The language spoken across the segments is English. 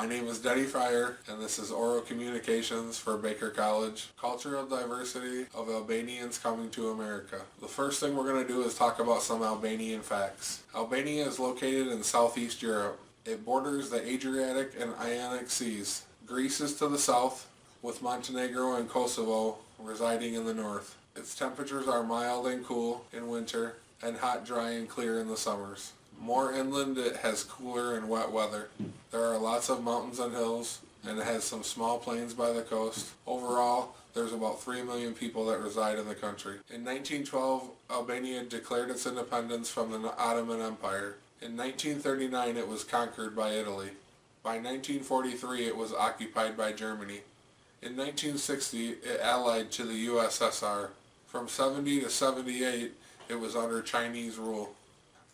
My name is Dennie Freier, and this is Oral Communications for Baker College, Cultural Diversity of Albanians Coming to America. The first thing we're going to do is talk about some Albanian facts. Albania is located in Southeast Europe. It borders the Adriatic and Ionic Seas. Greece is to the south, with Montenegro and Kosovo residing in the north. Its temperatures are mild and cool in winter, and hot, dry, and clear in the summers. More inland, it has cooler and wet weather. There are lots of mountains and hills, and it has some small plains by the coast. Overall, there's about 3 million people that reside in the country. In 1912, Albania declared its independence from the Ottoman Empire. In 1939, it was conquered by Italy. By 1943, it was occupied by Germany. In 1960, it allied to the USSR. From 70 to 78, it was under Chinese rule.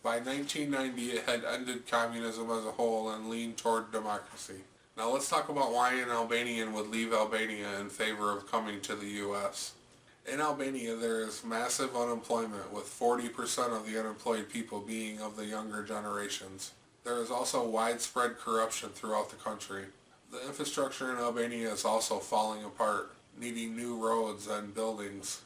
By 1990, it had ended communism as a whole and leaned toward democracy. Now let's talk about why an Albanian would leave Albania in favor of coming to the U.S. In Albania, there is massive unemployment, with 40% of the unemployed people being of the younger generations. There is also widespread corruption throughout the country. The infrastructure in Albania is also falling apart, needing new roads and buildings.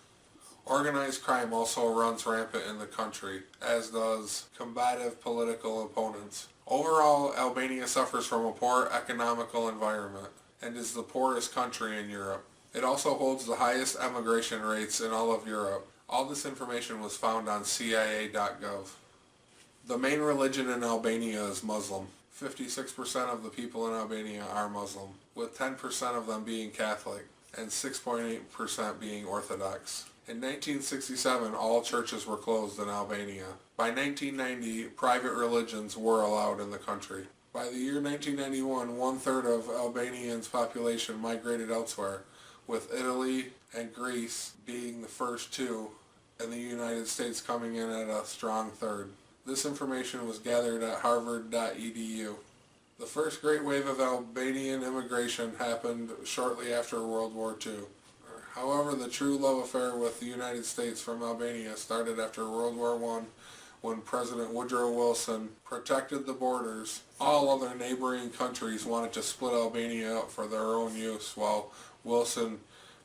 Organized crime also runs rampant in the country, as does combative political opponents. Overall, Albania suffers from a poor economical environment and is the poorest country in Europe. It also holds the highest emigration rates in all of Europe. All this information was found on CIA.gov. The main religion in Albania is Muslim. 56% of the people in Albania are Muslim, with 10% of them being Catholic and 6.8% being Orthodox. In 1967, all churches were closed in Albania. By 1990, private religions were allowed in the country. By the year 1991, one-third of Albanians' population migrated elsewhere, with Italy and Greece being the first two, and the United States coming in at a strong third. This information was gathered at harvard.edu. The first great wave of Albanian immigration happened shortly after World War II. However, the true love affair with the United States from Albania started after World War I, when President Woodrow Wilson protected the borders. All other neighboring countries wanted to split Albania up for their own use, while Wilson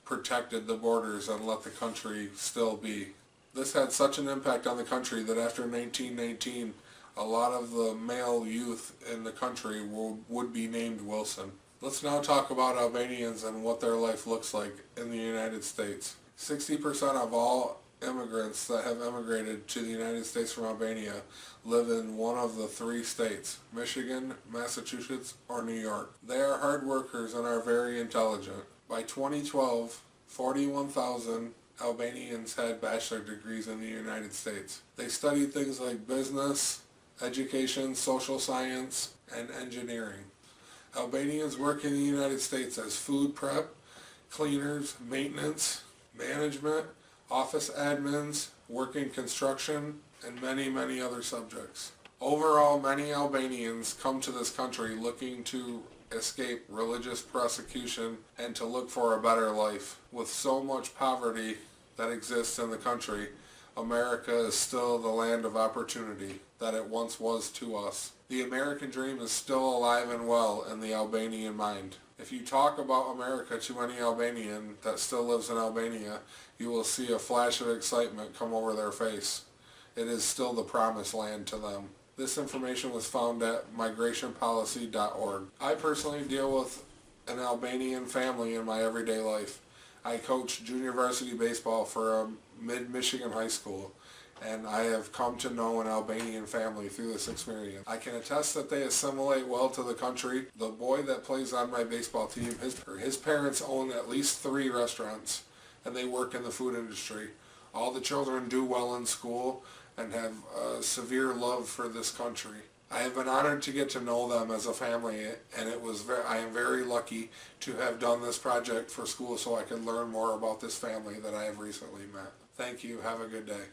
protected the borders and let the country still be. This had such an impact on the country that after 1919, a lot of the male youth in the country would be named Wilson. Let's now talk about Albanians and what their life looks like in the United States. 60% of all immigrants that have immigrated to the United States from Albania live in one of the 3 states, Michigan, Massachusetts, or New York. They are hard workers and are very intelligent. By 2012, 41,000 Albanians had bachelor degrees in the United States. They studied things like business, education, social science, and engineering. Albanians work in the United States as food prep, cleaners, maintenance, management, office admins, work in construction, and many, many other subjects. Overall, many Albanians come to this country looking to escape religious persecution and to look for a better life. With so much poverty that exists in the country, America is still the land of opportunity that it once was to us. The American dream is still alive and well in the Albanian mind. If you talk about America to any Albanian that still lives in Albania, you will see a flash of excitement come over their face. It is still the promised land to them. This information was found at migrationpolicy.org. I personally deal with an Albanian family in my everyday life. I coach junior varsity baseball for a mid-Michigan high school, and I have come to know an Albanian family through this experience. I can attest that they assimilate well to the country. The boy that plays on my baseball team, his parents own at least 3 restaurants, and they work in the food industry. All the children do well in school and have a severe love for this country. I have been honored to get to know them as a family, and I am very lucky to have done this project for school so I could learn more about this family that I have recently met. Thank you. Have a good day.